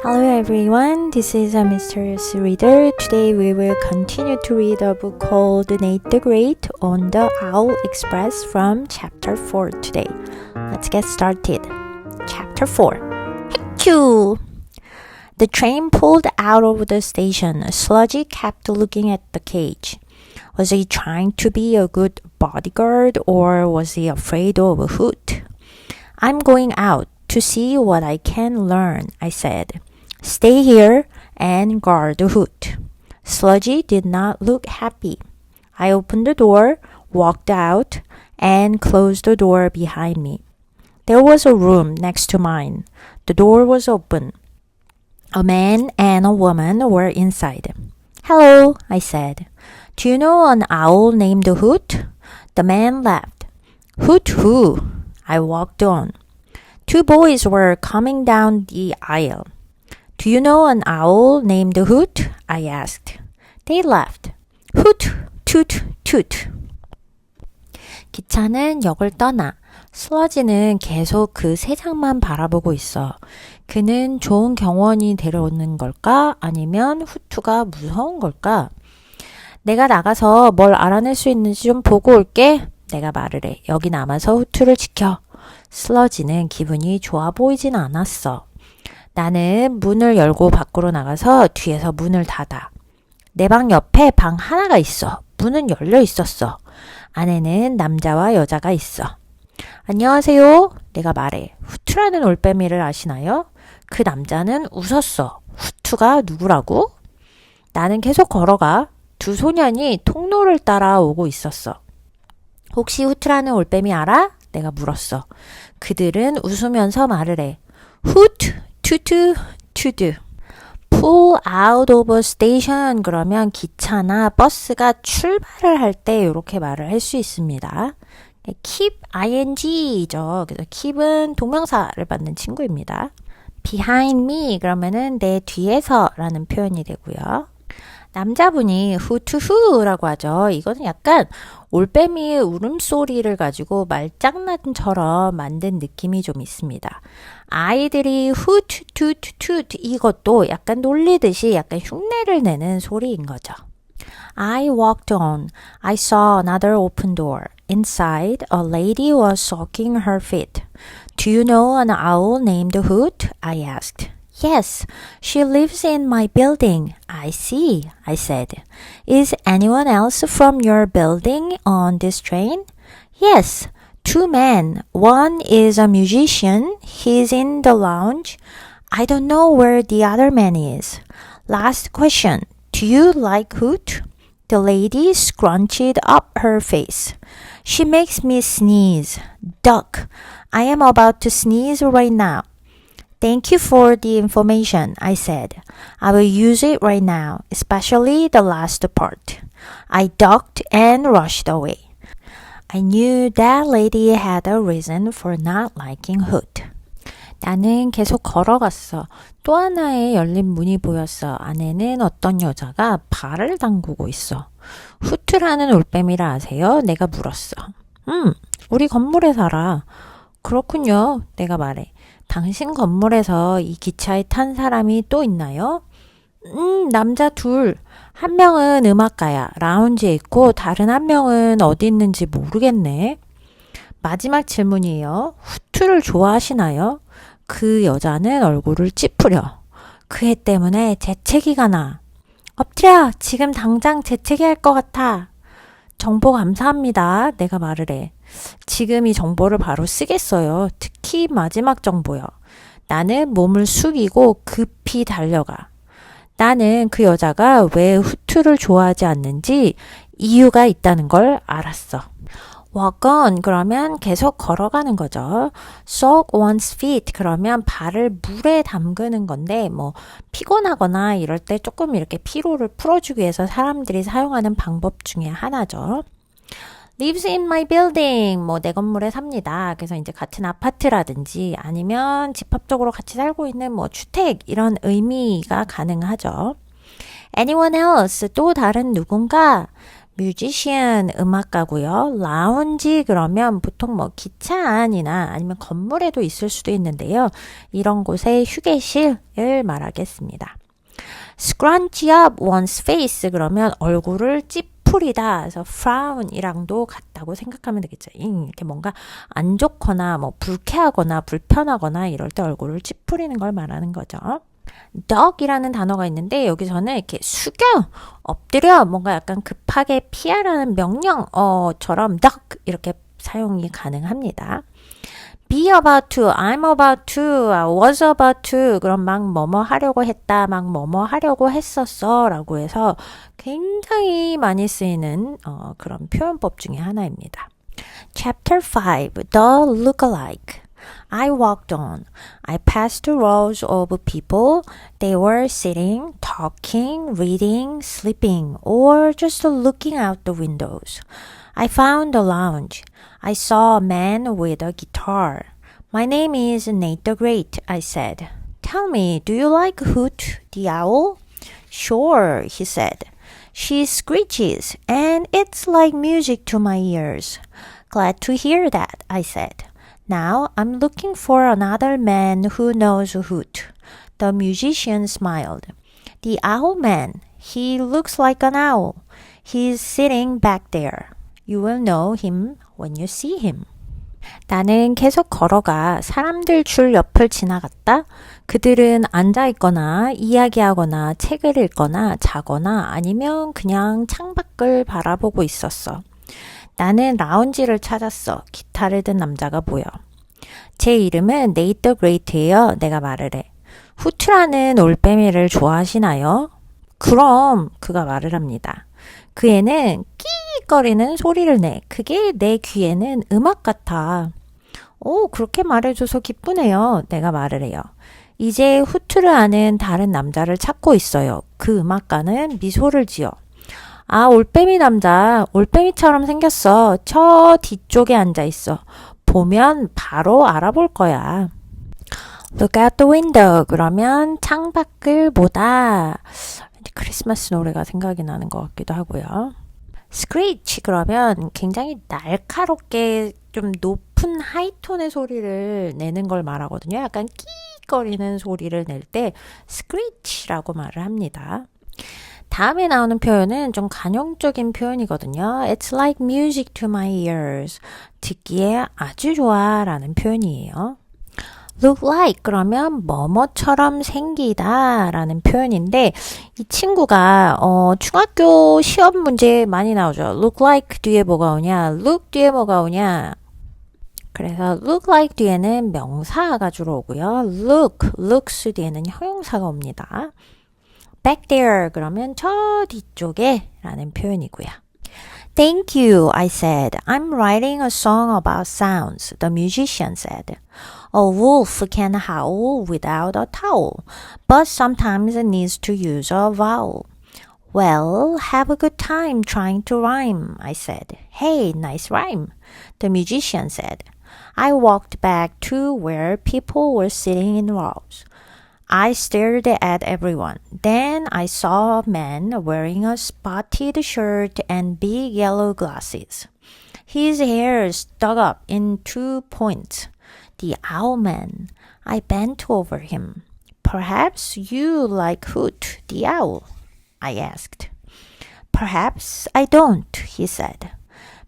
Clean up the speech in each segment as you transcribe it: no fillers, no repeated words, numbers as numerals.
Hello everyone, this is a mysterious reader. Today we will continue to read a book called Nate the Great on the Owl Express from chapter 4 today. Let's get started. Chapter 4. Hechoo! The train pulled out of the station. Sludgy kept looking at the cage. Was he trying to be a good bodyguard or was he afraid of a Hoot? I'm going out to see what I can learn, I said. Stay here and guard the Hoot. Sludgy did not look happy. I opened the door, walked out, and closed the door behind me. There was a room next to mine. The door was open. A man and a woman were inside. Hello, I said. Do you know an owl named Hoot? The man laughed. Hoot who? I walked on. Two boys were coming down the aisle. Do you know an owl named Hoot? I asked. They laughed. Hoot, toot, toot. 기차는 역을 떠나. 슬러지는 계속 그 세 장만 바라보고 있어. 그는 좋은 경원이 데려오는 걸까? 아니면 후투가 무서운 걸까? 내가 나가서 뭘 알아낼 수 있는지 좀 보고 올게. 내가 말을 해. 여기 남아서 후투를 지켜. 슬러지는 기분이 좋아 보이진 않았어. 나는 문을 열고 밖으로 나가서 뒤에서 문을 닫아. 내 방 옆에 방 하나가 있어. 문은 열려 있었어. 안에는 남자와 여자가 있어. 안녕하세요. 내가 말해. 후투라는 올빼미를 아시나요? 그 남자는 웃었어. 후투가 누구라고? 나는 계속 걸어가. 두 소년이 통로를 따라 오고 있었어. 혹시 후투라는 올빼미 알아? 내가 물었어. 그들은 웃으면서 말을 해. 후트, 투투, 투두. Pull out of a station 그러면 기차나 버스가 출발을 할 때 이렇게 말을 할 수 있습니다. keep ing죠. 그래서 keep은 동명사를 받는 친구입니다. behind me 그러면은 내 뒤에서라는 표현이 되고요. 남자분이 후투후라고 하죠. 이거는 약간 올빼미의 울음소리를 가지고 말장난처럼 만든 느낌이 좀 있습니다. 아이들이 후투투투투 이것도 약간 놀리듯이 약간 흉내를 내는 소리인 거죠. I walked on. I saw another open door. Inside, a lady was soaking her feet. Do you know an owl named Hoot? I asked. Yes, she lives in my building. I see, I said. Is anyone else from your building on this train? Yes, two men. One is a musician. He's in the lounge. I don't know where the other man is. Last question. Do you like Hoot? The lady scrunched up her face. She makes me sneeze. Duck. I am about to sneeze right now. Thank you for the information, I said. I will use it right now, especially the last part. I ducked and rushed away. I knew that lady had a reason for not liking Hoot. 나는 계속 걸어갔어. 또 하나의 열린 문이 보였어. 안에는 어떤 여자가 발을 담그고 있어. 후투라는 올빼미를 아세요? 내가 물었어. 우리 건물에 살아. 그렇군요. 내가 말해. 당신 건물에서 이 기차에 탄 사람이 또 있나요? 남자 둘. 한 명은 음악가야. 라운지에 있고 다른 한 명은 어디 있는지 모르겠네. 마지막 질문이에요. 후투를 좋아하시나요? 그 여자는 얼굴을 찌푸려. 그 애 때문에 재채기가 나. 엎드려. 지금 당장 재채기 할 것 같아. 정보 감사합니다. 내가 말을 해. 지금 이 정보를 바로 쓰겠어요. 특히 마지막 정보요. 나는 몸을 숙이고 급히 달려가. 나는 그 여자가 왜 후투를 좋아하지 않는지 이유가 있다는 걸 알았어. walk on 그러면 계속 걸어가는 거죠. soak one's feet 그러면 발을 물에 담그는 건데 뭐 피곤하거나 이럴 때 조금 이렇게 피로를 풀어주기 위해서 사람들이 사용하는 방법 중에 하나죠. lives in my building 뭐 내 건물에 삽니다. 그래서 이제 같은 아파트라든지 아니면 집합적으로 같이 살고 있는 뭐 주택 이런 의미가 가능하죠. anyone else 또 다른 누군가 뮤지션 음악가고요. 라운지 그러면 보통 뭐 기차 안이나 아니면 건물에도 있을 수도 있는데요. 이런 곳의 휴게실을 말하겠습니다. scrunch up one's face 그러면 얼굴을 찌푸리다. 그래서 frown이랑도 같다고 생각하면 되겠죠. 이렇게 뭔가 안 좋거나 뭐 불쾌하거나 불편하거나 이럴 때 얼굴을 찌푸리는 걸 말하는 거죠. duck이라는 단어가 있는데 여기서는 이렇게 숙여, 엎드려 뭔가 약간 급하게 피하라는 명령처럼 duck 이렇게 사용이 가능합니다. be about to, I'm about to, I was about to 그럼 막 뭐뭐 하려고 했다, 막 뭐뭐 하려고 했었어 라고 해서 굉장히 많이 쓰이는 그런 표현법 중에 하나입니다. Chapter 5 The Lookalike I walked on. I passed rows of people. They were sitting, talking, reading, sleeping, or just looking out the windows. I found a lounge. I saw a man with a guitar. My name is Nate the Great, I said. Tell me, do you like Hoot the Owl? Sure, he said. She screeches, and it's like music to my ears. Glad to hear that, I said. Now I'm looking for another man who knows Hoot. The musician smiled. The owl man. He looks like an owl. He's sitting back there. You will know him when you see him. 나는 계속 걸어가 사람들 줄 옆을 지나갔다. 그들은 앉아 있거나 이야기하거나 책을 읽거나 자거나 아니면 그냥 창밖을 바라보고 있었어. 나는 라운지를 찾았어. 기타를 든 남자가 보여. 제 이름은 네이트 더 그레이트예요. 내가 말을 해. 후트라는 올빼미를 좋아하시나요? 그럼 그가 말을 합니다. 그 애는 끼익거리는 소리를 내. 그게 내 귀에는 음악 같아. 오, 그렇게 말해줘서 기쁘네요. 내가 말을 해요. 이제 후트를 아는 다른 남자를 찾고 있어요. 그 음악가는 미소를 지어. 아, 올빼미 남자. 올빼미처럼 생겼어. 저 뒤쪽에 앉아 있어. 보면 바로 알아볼 거야. Look out the window. 그러면 창밖을 보다. 크리스마스 노래가 생각이 나는 것 같기도 하고요. Screech. 그러면 굉장히 날카롭게 좀 높은 하이톤의 소리를 내는 걸 말하거든요. 약간 끼익거리는 소리를 낼 때 Screech라고 말을 합니다. 다음에 나오는 표현은 좀 관용적인 표현이거든요. It's like music to my ears. 듣기에 아주 좋아 라는 표현이에요. Look like 그러면 뭐뭐처럼 생기다 라는 표현인데 이 친구가 중학교 시험 문제에 많이 나오죠. Look like 뒤에 뭐가 오냐? Look 뒤에 뭐가 오냐? 그래서 look like 뒤에는 명사가 주로 오고요. looks 뒤에는 형용사가 옵니다. Back there 그러면 저 뒤쪽에 라는 표현이고요. Thank you, I said. I'm writing a song about sounds, the musician said. A wolf can howl without a towel, but sometimes it needs to use a vowel. Well, have a good time trying to rhyme, I said. Hey, nice rhyme, the musician said. I walked back to where people were sitting in rows. I stared at everyone. Then I saw a man wearing a spotted shirt and big yellow glasses. His hair stuck up in 2 points. The owl man. I bent over him. Perhaps you like Hoot the owl? I asked. Perhaps I don't, he said.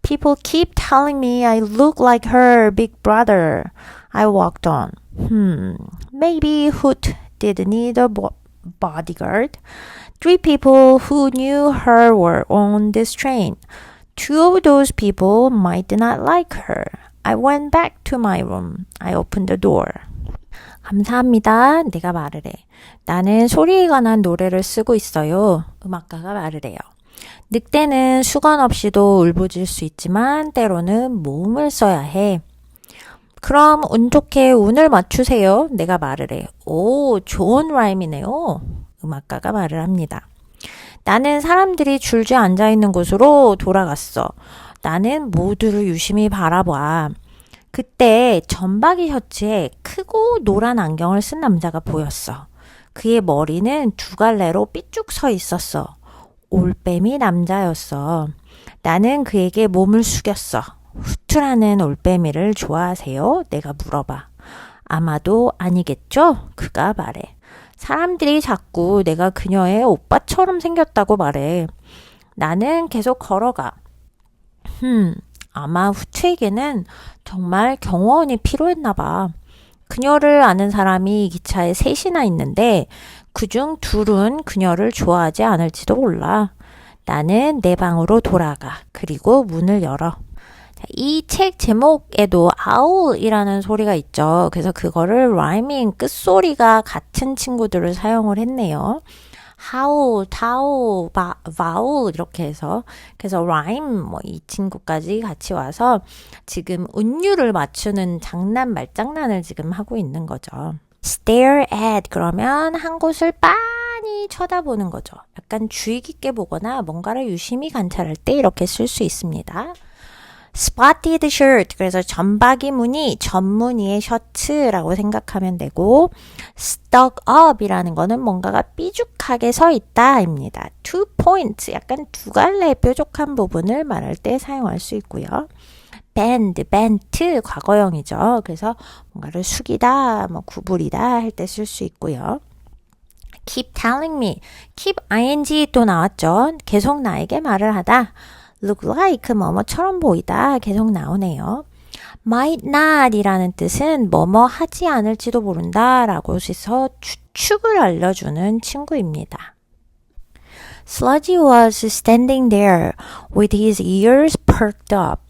People keep telling me I look like her big brother. I walked on. Maybe Hoot did need a bodyguard. 3 people who knew her were on this train. 2 of those people might not like her. I went back to my room. I opened the door. 감사합니다. 내가 말을 해. 나는 소리에 관한 노래를 쓰고 있어요. 음악가가 말을 해요. 늑대는 수건 없이도 울부짖을 수 있지만 때로는 모음을 써야 해. 그럼 운 좋게 운을 맞추세요. 내가 말을 해. 오, 좋은 라임이네요. 음악가가 말을 합니다. 나는 사람들이 줄지어 앉아있는 곳으로 돌아갔어. 나는 모두를 유심히 바라봐. 그때 점박이 셔츠에 크고 노란 안경을 쓴 남자가 보였어. 그의 머리는 2 갈래로 삐쭉 서 있었어. 올빼미 남자였어. 나는 그에게 몸을 숙였어. 후투라는 올빼미를 좋아하세요? 내가 물어봐. 아마도 아니겠죠? 그가 말해. 사람들이 자꾸 내가 그녀의 오빠처럼 생겼다고 말해. 나는 계속 걸어가. 아마 후투에게는 정말 경호원이 필요했나 봐. 그녀를 아는 사람이 이 기차에 셋이나 있는데 그중 둘은 그녀를 좋아하지 않을지도 몰라. 나는 내 방으로 돌아가. 그리고 문을 열어. 이 책 제목에도 owl이라는 소리가 있죠. 그래서 그거를 rhyming 끝소리가 같은 친구들을 사용을 했네요. howl, towl, vowel 이렇게 해서 그래서 rhyme 이 친구까지 같이 와서 지금 운율을 맞추는 말장난을 지금 하고 있는 거죠. stare at 그러면 한 곳을 빤히 쳐다보는 거죠. 약간 주의 깊게 보거나 뭔가를 유심히 관찰할 때 이렇게 쓸 수 있습니다. spotted shirt 그래서 점박이 무늬 전무늬의 셔츠라고 생각하면 되고 stuck up이라는 거는 뭔가가 삐죽하게 서 있다입니다. 2 points 약간 두 갈래의 뾰족한 부분을 말할 때 사용할 수 있고요. bend 과거형이죠. 그래서 뭔가를 숙이다, 구부리다 할 때 쓸 수 있고요. keep telling me keep ing 또 나왔죠. 계속 나에게 말을 하다. look like 뭐뭐처럼 보이다 계속 나오네요. might not 이라는 뜻은 뭐뭐 하지 않을지도 모른다 라고 해서 추측을 알려주는 친구입니다. Sludgy was standing there with his ears perked up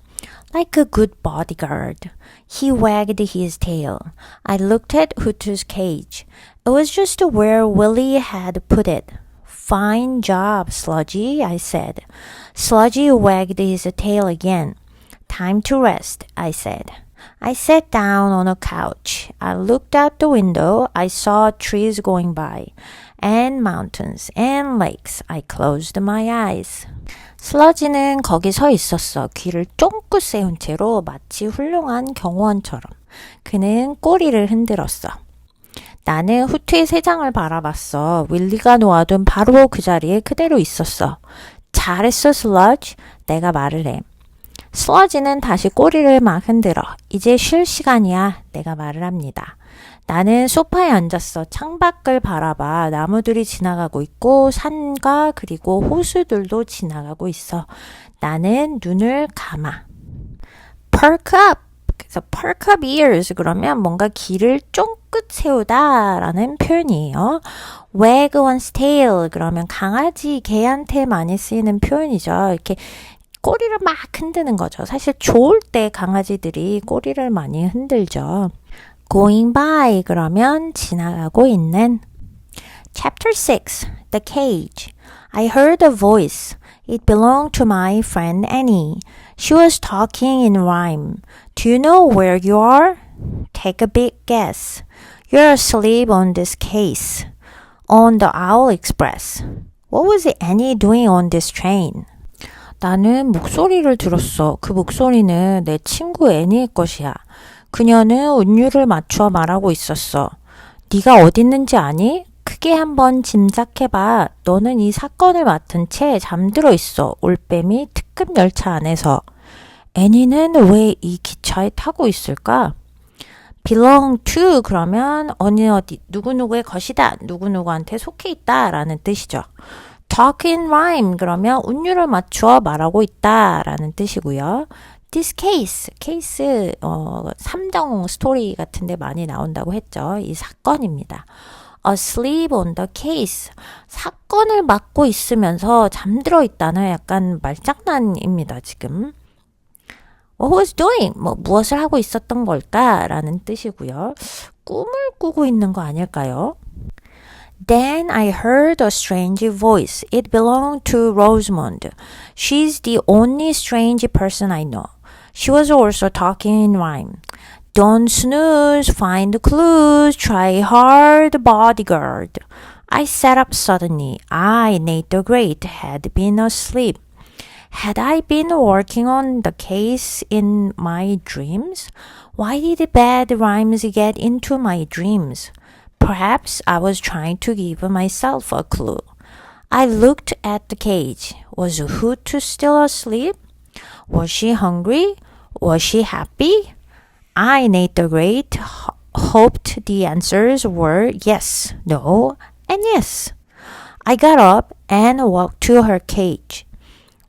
like a good bodyguard. He wagged his tail. I looked at Hutu's cage. It was just where Willie had put it. Fine job, Sludgy, I said. Sludgy wagged his tail again. Time to rest, I said. I sat down on a couch. I looked out the window. I saw trees going by, and mountains, and lakes. I closed my eyes. 슬러지는 거기 서 있었어. 귀를 쫑긋 세운 채로 마치 훌륭한 경호원처럼. 그는 꼬리를 흔들었어. 나는 후트의 세 장을 바라봤어. 윌리가 놓아둔 바로 그 자리에 그대로 있었어. 잘했어, 슬러지. 내가 말을 해. 슬러지는 다시 꼬리를 막 흔들어. 이제 쉴 시간이야. 내가 말을 합니다. 나는 소파에 앉았어. 창밖을 바라봐. 나무들이 지나가고 있고 산과 그리고 호수들도 지나가고 있어. 나는 눈을 감아. Perk up. 그래서 perk up ears 그러면 뭔가 귀를 쫑긋 세우다 라는 표현이에요. wag one's tail 그러면 강아지, 개한테 많이 쓰이는 표현이죠. 이렇게 꼬리를 막 흔드는 거죠. 사실 좋을 때 강아지들이 꼬리를 많이 흔들죠. going by 그러면 지나가고 있는. Chapter 6 The Cage. I heard a voice. It belonged to my friend Annie. She was talking in rhyme. Do you know where you are? Take a big guess. You're asleep on this case. On the Owl Express. What was Annie doing on this train? 나는 목소리를 들었어. 그 목소리는 내 친구 애니의 것이야. 그녀는 운율을 맞춰 말하고 있었어. 네가 어디 있는지 아니? 크게 한번 짐작해봐. 너는 이 사건을 맡은 채 잠들어 있어. 올빼미 특급 열차 안에서. 애니는 왜 이 기차에 타고 있을까? belong to 그러면 어디 누구누구의 것이다. 누구누구한테 속해 있다 라는 뜻이죠. talk in rhyme 그러면 운율을 맞추어 말하고 있다 라는 뜻이고요. this case, 삼정 스토리 같은데 많이 나온다고 했죠. 이 사건입니다. asleep on the case. 사건을 맡고 있으면서 잠들어 있다는 약간 말장난입니다, 지금. What was doing? 무엇을 하고 있었던 걸까? 라는 뜻이고요. 꿈을 꾸고 있는 거 아닐까요? Then I heard a strange voice. It belonged to Rosamond. She's the only strange person I know. She was also talking in rhyme. Don't snooze, find clues, try hard, bodyguard. I sat up suddenly. I, Nate the Great, had been asleep. Had I been working on the case in my dreams? Why did bad rhymes get into my dreams? Perhaps I was trying to give myself a clue. I looked at the cage. Was Hoot still asleep? Was she hungry? Was she happy? I, Nate the Great, hoped the answers were yes, no, and yes. I got up and walked to her cage.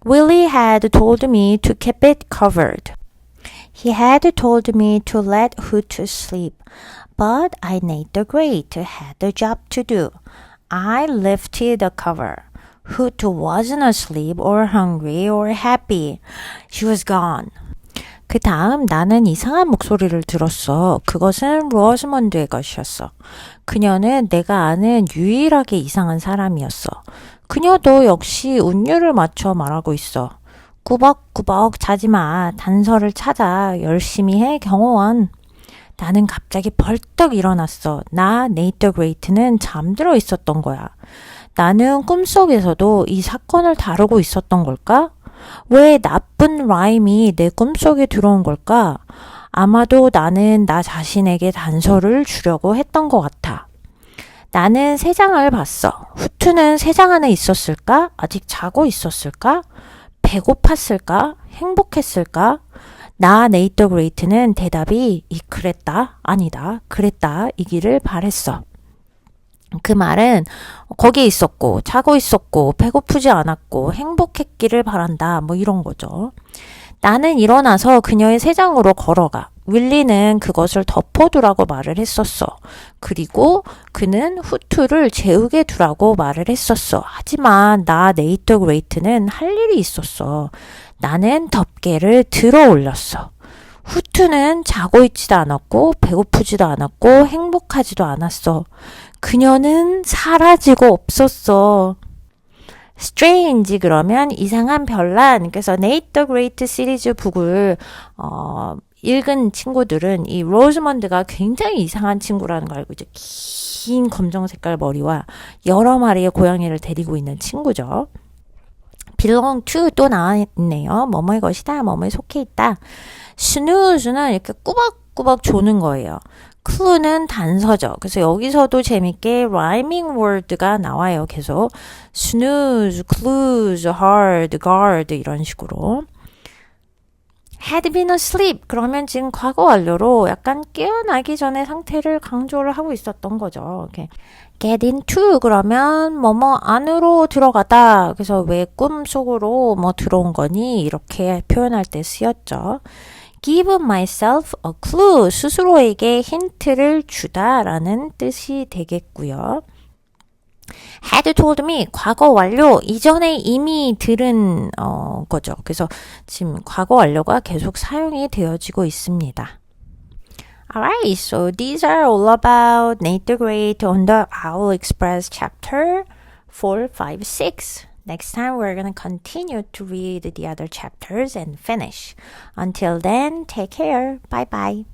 Willie had told me to keep it covered. He had told me to let Hoot sleep, but I, Nate the Great, had a job to do. I lifted the cover. Hoot wasn't asleep or hungry or happy. She was gone. 그 다음 나는 이상한 목소리를 들었어. 그것은 로즈먼드의 것이었어. 그녀는 내가 아는 유일하게 이상한 사람이었어. 그녀도 역시 운율을 맞춰 말하고 있어. 꾸벅꾸벅 자지마. 단서를 찾아. 열심히 해 경호원. 나는 갑자기 벌떡 일어났어. 나 네이터 그레이트는 잠들어 있었던 거야. 나는 꿈속에서도 이 사건을 다루고 있었던 걸까? 왜 나쁜 라임이 내 꿈속에 들어온 걸까? 아마도 나는 나 자신에게 단서를 주려고 했던 것 같아. 나는 새 장을 봤어. 후투는 새 장 안에 있었을까? 아직 자고 있었을까? 배고팠을까? 행복했을까? 나 네이터 그레이트는 대답이 그랬다, 아니다, 그랬다 이기를 바랬어. 그 말은 거기에 있었고 자고 있었고 배고프지 않았고 행복했기를 바란다 뭐 이런 거죠. 나는 일어나서 그녀의 새 장으로 걸어가. 윌리는 그것을 덮어두라고 말을 했었어. 그리고 그는 후투를 재우게 두라고 말을 했었어. 하지만 나 네이터 그레이트는 할 일이 있었어. 나는 덮개를 들어 올렸어. 후투는 자고 있지도 않았고 배고프지도 않았고 행복하지도 않았어. 그녀는 사라지고 없었어. strange 그러면 이상한 별난. 그래서 Nate the Great 시리즈 북을 읽은 친구들은 이 로즈먼드가 굉장히 이상한 친구라는 걸 알고 있죠. 긴 검정 색깔 머리와 여러 마리의 고양이를 데리고 있는 친구죠. belong to 또 나와있네요. 뭐뭐의 것이다. 뭐뭐에 속해 있다. snooze는 이렇게 꾸벅꾸벅 조는 거예요. clue는 단서죠. 그래서 여기서도 재밌게 rhyming word가 나와요. 계속 snooze, clues, hard, guard 이런 식으로. had been asleep 그러면 지금 과거 완료로 약간 깨어나기 전의 상태를 강조를 하고 있었던 거죠. 이렇게 get into 그러면 뭐뭐 안으로 들어가다. 그래서 왜 꿈속으로 뭐 들어온 거니 이렇게 표현할 때 쓰였죠. give myself a clue 스스로에게 힌트를 주다라는 뜻이 되겠고요. had told me 과거 완료 이전에 이미 들은 거죠. 그래서 지금 과거 완료가 계속 사용이 되어지고 있습니다. Alright, so these are all about Nate the Great on the Owl Express chapter 4, 5, 6. Next time we're going to continue to read the other chapters and finish. Until then, take care. Bye bye.